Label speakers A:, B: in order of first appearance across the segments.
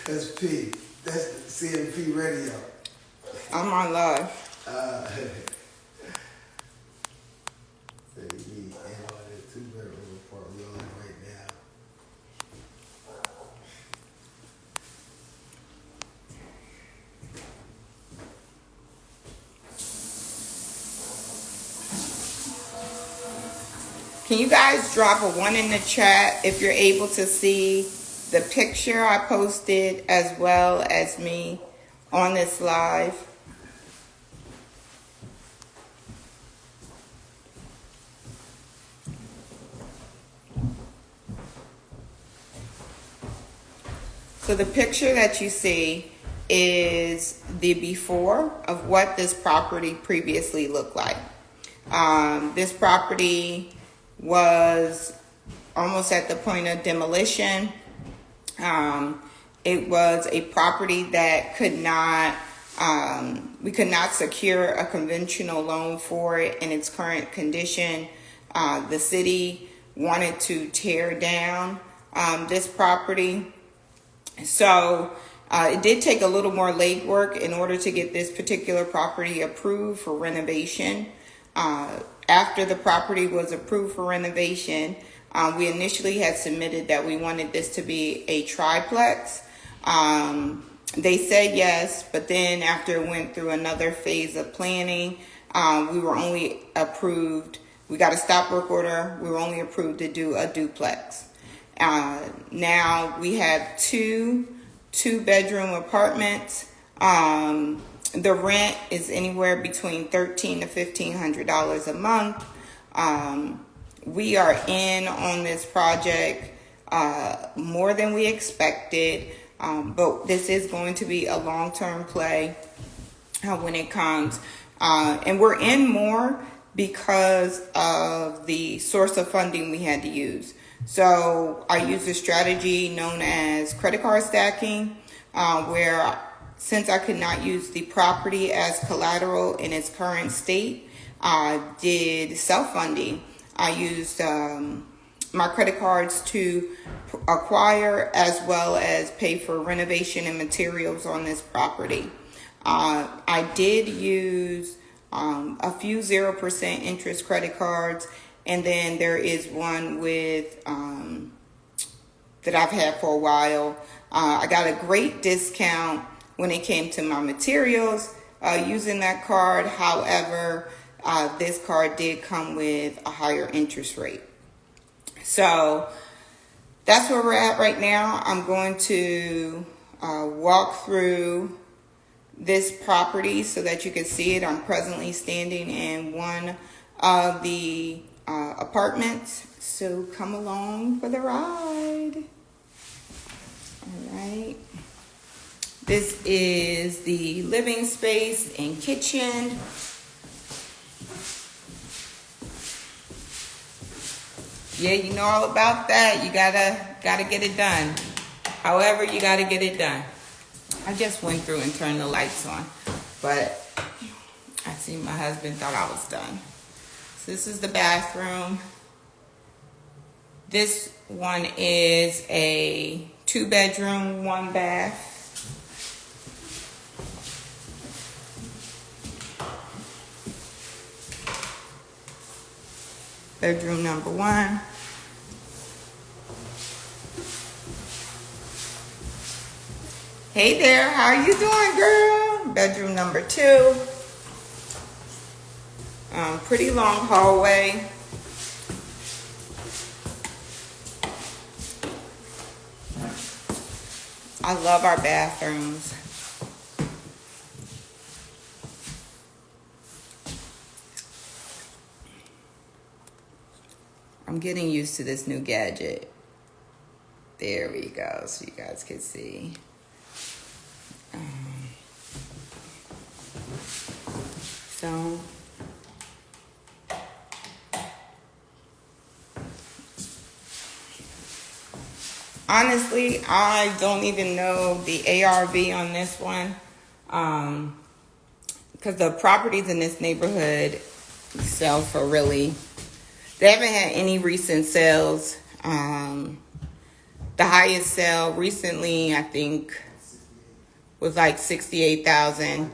A: That's P. That's CMP Radio.
B: I'm on live.
A: So you need in on that 2-bedroom apartment we on right now.
B: Can you guys drop a 1 in the chat if you're able to see the picture I posted as well as me on this live? So the picture that you see is the before of what this property previously looked like. This property was almost at the point of demolition. It was a property that we could not secure a conventional loan for it in its current condition. The city wanted to tear down this property. So it did take a little more legwork in order to get this particular property approved for renovation. After the property was approved for renovation, we initially had submitted that we wanted this to be a triplex. They said yes, but then after it went through another phase of planning, we were only approved. We got a stop work order. We were only approved to do a duplex. Now we have two-bedroom apartments. The rent is anywhere between $1,300 to $1,500 a month. We are in on this project more than we expected, but this is going to be a long-term play when it comes. And we're in more because of the source of funding we had to use. So I used a strategy known as credit card stacking, where since I could not use the property as collateral in its current state, I did self-funding. I used my credit cards to acquire as well as pay for renovation and materials on this property. I did use a few 0% interest credit cards, and then there is one with that I've had for a while. I got a great discount when it came to my materials using that card. However, this card did come with a higher interest rate. So that's where we're at right now. I'm going to walk through this property so that you can see it. I'm presently standing in one of the apartments. So come along for the ride. All right. This is the living space and kitchen. Yeah, you know all about that. You gotta get it done. However, you gotta get it done. I just went through and turned the lights on, but I see my husband thought I was done. So this is the bathroom. This one is a 2-bedroom, 1 bath. Bedroom number 1. Hey there, how are you doing, girl? Bedroom number 2. Pretty long hallway. I love our bathrooms. I'm getting used to this new gadget. There we go, so you guys can see. So honestly, I don't even know the ARV on this one, because the properties in this neighborhood sell for really, they haven't had any recent sales. The highest sale recently, I think was like 68,000.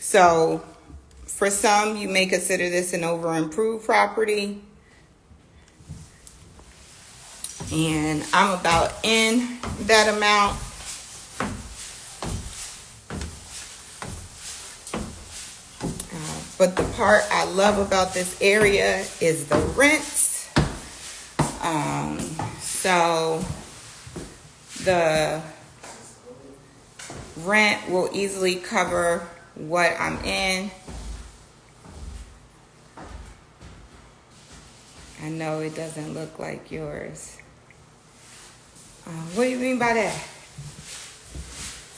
B: So for some, you may consider this an over improved property. And I'm about in that amount. But the part I love about this area is the rents. So the rent will easily cover what I'm in. I know it doesn't look like yours. What do you mean by that?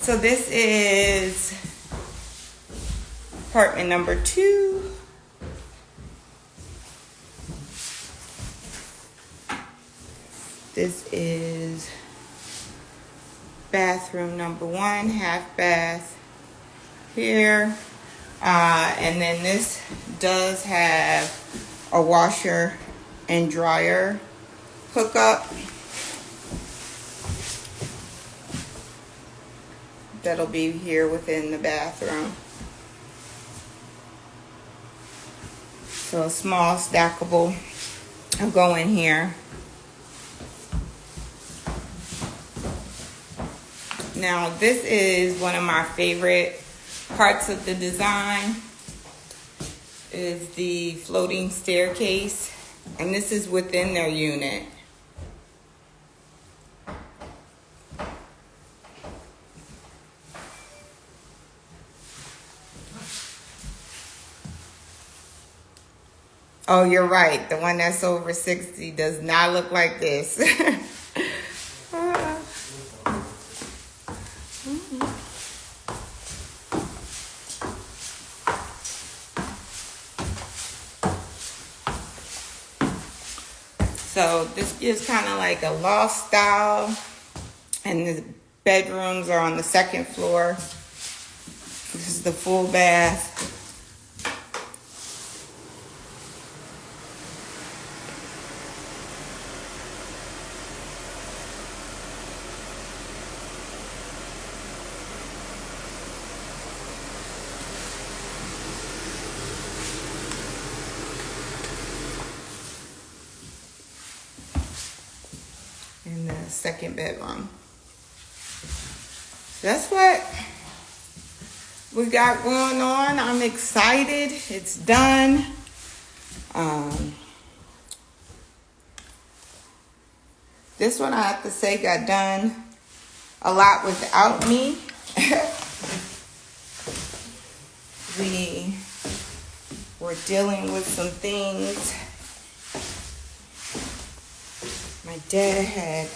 B: So this is apartment number 2. This is bathroom number 1, half bath here. And then this does have a washer and dryer hookup. That'll be here within the bathroom. So a small stackable will go in here. Now this is one of my favorite parts of the design, is the floating staircase, and this is within their unit. Oh, you're right. The one that's over 60 does not look like this. So this is kind of like a loft style, and the bedrooms are on the 2nd floor. This is the full bath. In the 2nd bedroom. That's what we got going on. I'm excited. It's done. This one, I have to say, got done a lot without me. We were dealing with some things. My dad had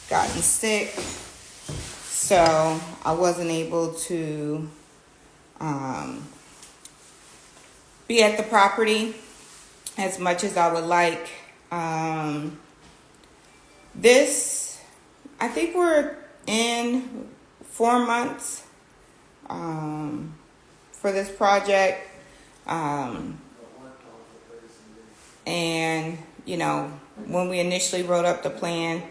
B: gotten sick, so I wasn't able to be at the property as much as I would like. This, I think we're in 4 months for this project. And, you know, when we initially wrote up the plan,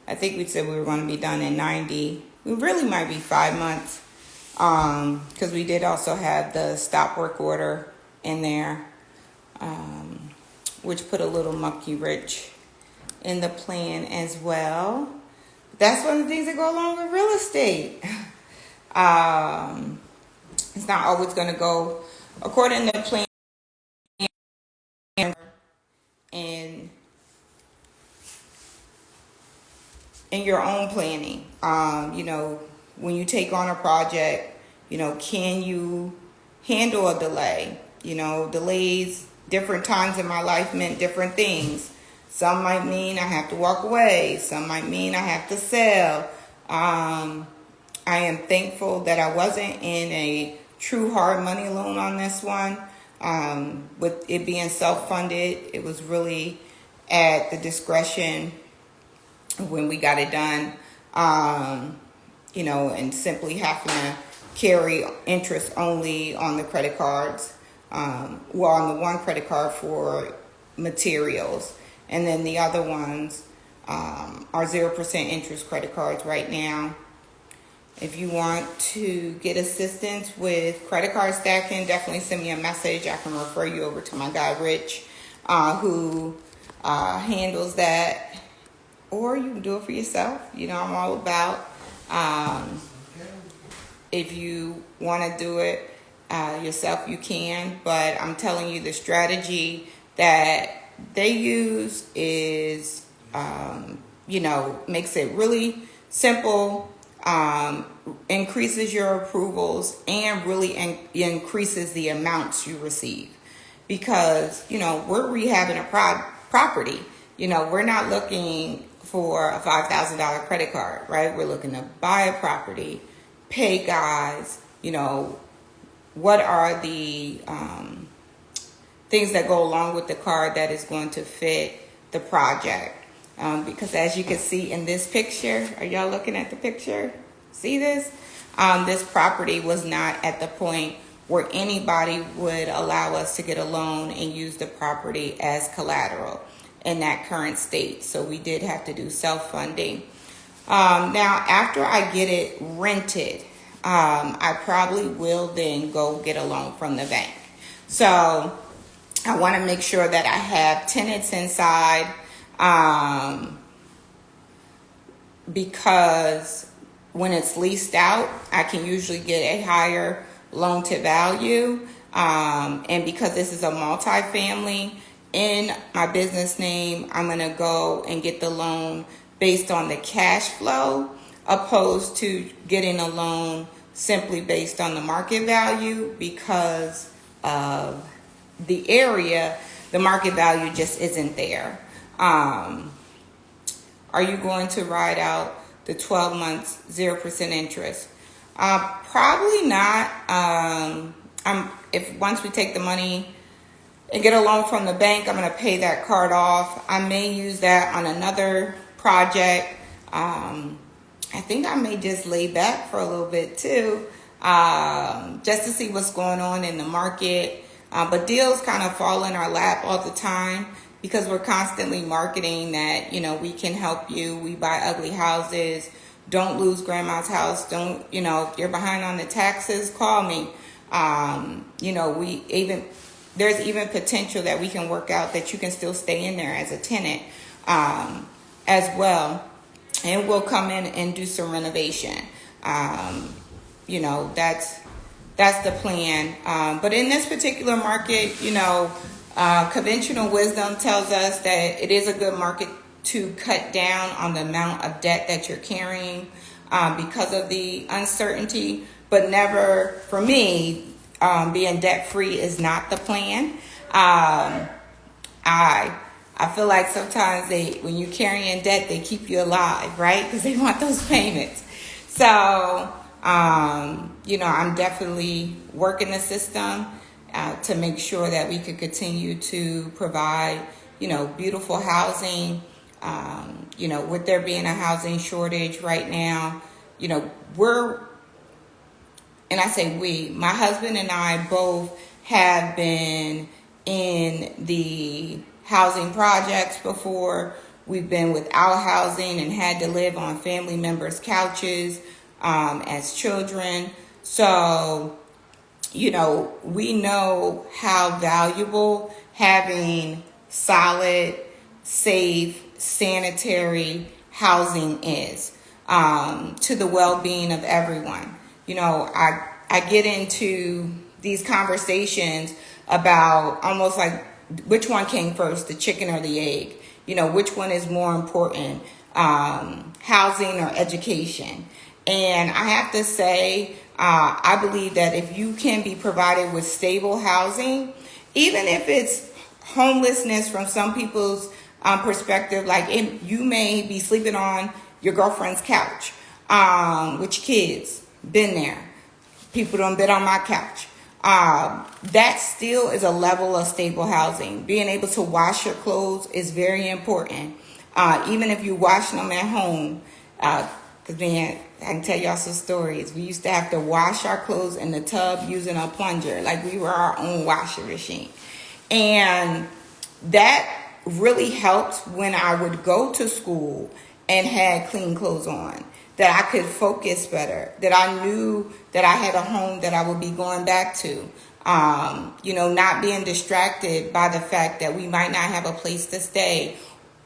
B: I think we said we were going to be done in 90. We really might be 5 months, because we did also have the stop work order in there, which put a little monkey wrench in the plan as well. That's one of the things that go along with real estate. It's not always going to go according to plan. And in your own planning, you know, when you take on a project, you know, can you handle a delay? You know, delays, different times in my life meant different things. Some might mean I have to walk away. Some might mean I have to sell. I am thankful that I wasn't in a true hard money loan on this one. With it being self-funded, it was really at the discretion when we got it done, you know, and simply having to carry interest only on the credit cards, well, on the one credit card for materials, and then the other ones our 0% interest credit cards right now. If you want to get assistance with credit card stacking, definitely send me a message. I can refer you over to my guy Rich, who handles that, or you can do it for yourself. You know, I'm all about if you want to do it yourself, you can. But I'm telling you, the strategy that they use is, makes it really simple. Increases your approvals and really increases the amounts you receive, because we're rehabbing a property. We're not looking for a $5,000 credit card, right? We're looking to buy a property, pay guys. What are the things that go along with the card that is going to fit the project? Because as you can see in this picture, are y'all looking at the picture? See this? This property was not at the point where anybody would allow us to get a loan and use the property as collateral in that current state. So we did have to do self-funding. Now, after I get it rented, I probably will then go get a loan from the bank. So I want to make sure that I have tenants inside. Because when it's leased out, I can usually get a higher loan to value. And because this is a multifamily in my business name, I'm going to go and get the loan based on the cash flow, opposed to getting a loan simply based on the market value, because of the area, the market value just isn't there. Are you going to ride out the 12 months 0% interest? Probably not. If once we take the money and get a loan from the bank, I'm going to pay that card off. I may use that on another project. I think I may just lay back for a little bit too, just to see what's going on in the market. But deals kind of fall in our lap all the time, because we're constantly marketing that, we can help you. We buy ugly houses. Don't lose grandma's house. Don't, if you're behind on the taxes, call me. There's even potential that we can work out that you can still stay in there as a tenant, as well. And we'll come in and do some renovation. That's the plan. But in this particular market, conventional wisdom tells us that it is a good market to cut down on the amount of debt that you're carrying, because of the uncertainty. But never, for me, being debt free is not the plan. I feel like sometimes when you're carrying debt, they keep you alive, right? Because they want those payments. So, I'm definitely working the system to make sure that we can continue to provide, beautiful housing. With there being a housing shortage right now, and I say we, my husband and I both have been in the housing projects before. We've been without housing and had to live on family members' couches as children. So, we know how valuable having solid, safe, sanitary housing is to the well-being of everyone. I get into these conversations about almost like which one came first, the chicken or the egg. Which one is more important, housing or education? And I have to say, I believe that if you can be provided with stable housing, even if it's homelessness from some people's perspective, like you may be sleeping on your girlfriend's couch with your kids, been there. People done been on my couch. That still is a level of stable housing. Being able to wash your clothes is very important. Even if you're washing them at home, because man, I can tell y'all some stories. We used to have to wash our clothes in the tub using a plunger, like we were our own washing machine. And that really helped when I would go to school and had clean clothes on, that I could focus better, that I knew that I had a home that I would be going back to. Not being distracted by the fact that we might not have a place to stay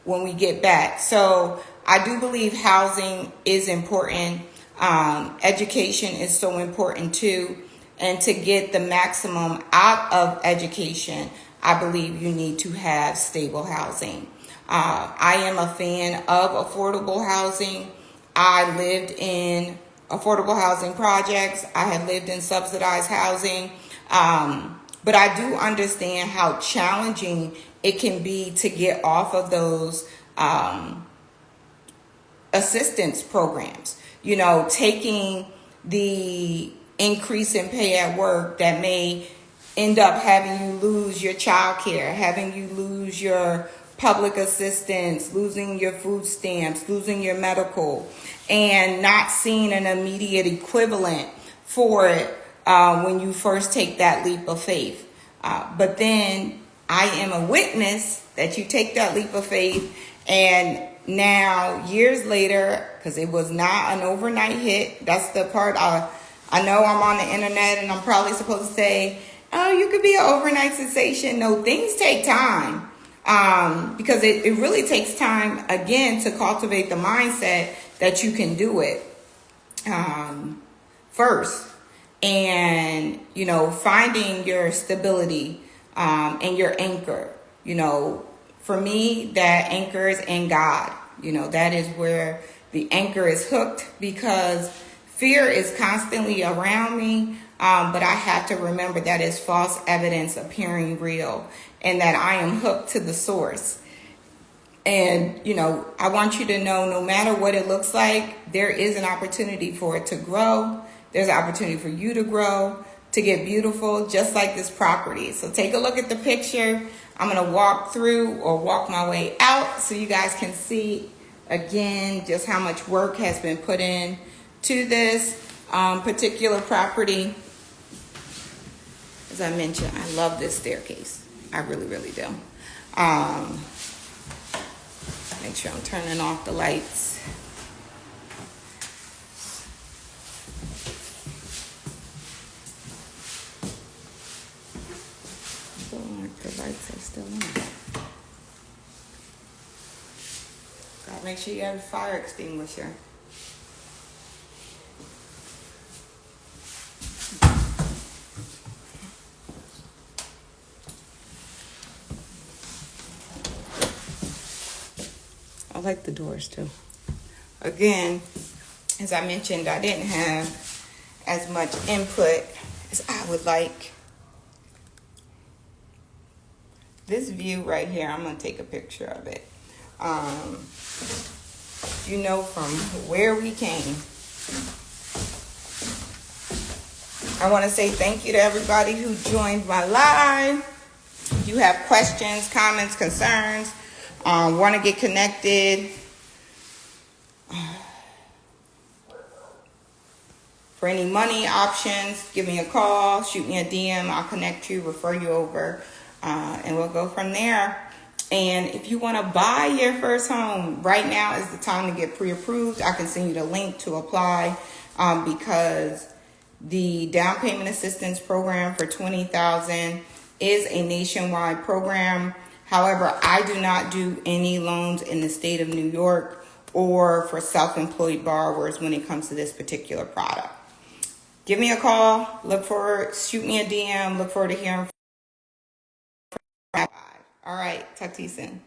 B: when we get back. So I do believe housing is important. Education is so important too. And to get the maximum out of education, I believe you need to have stable housing. I am a fan of affordable housing. I lived in affordable housing projects. I have lived in subsidized housing. But I do understand how challenging it can be to get off of those assistance programs. Taking the increase in pay at work that may end up having you lose your child care, having you lose your public assistance, losing your food stamps, losing your medical, and not seeing an immediate equivalent for it when you first take that leap of faith. But then I am a witness that you take that leap of faith, and now years later, because it was not an overnight hit, that's the part I know I'm on the internet and I'm probably supposed to say, oh, you could be an overnight sensation. No, things take time. Because it really takes time, again, to cultivate the mindset that you can do it first. And, finding your stability and your anchor. For me, that anchor is in God. That is where the anchor is hooked, because fear is constantly around me. But I have to remember that it's false evidence appearing real, and that I am hooked to the source. And, I want you to know, no matter what it looks like, there is an opportunity for it to grow. There's an opportunity for you to grow, to get beautiful, just like this property. So take a look at the picture. I'm going to walk my way out so you guys can see again just how much work has been put in to this particular property. As I mentioned, I love this staircase. I really, really do. Make sure I'm turning off the lights. The lights are still on. Gotta make sure you have a fire extinguisher. I like the doors too. Again, as I mentioned, I didn't have as much input as I would like. This view right here, I'm going to take a picture of it. From where we came. I want to say thank you to everybody who joined my live. If you have questions, comments, concerns, want to get connected, for any money options, give me a call, shoot me a DM. I'll connect you, refer you over. And we'll go from there. And if you want to buy your first home, right now is the time to get pre-approved. I can send you the link to apply because the down payment assistance program for $20,000 is a nationwide program. However, I do not do any loans in the state of New York or for self-employed borrowers when it comes to this particular product. Give me a call. Shoot me a DM. Look forward to hearing from you. All right. Talk to you soon.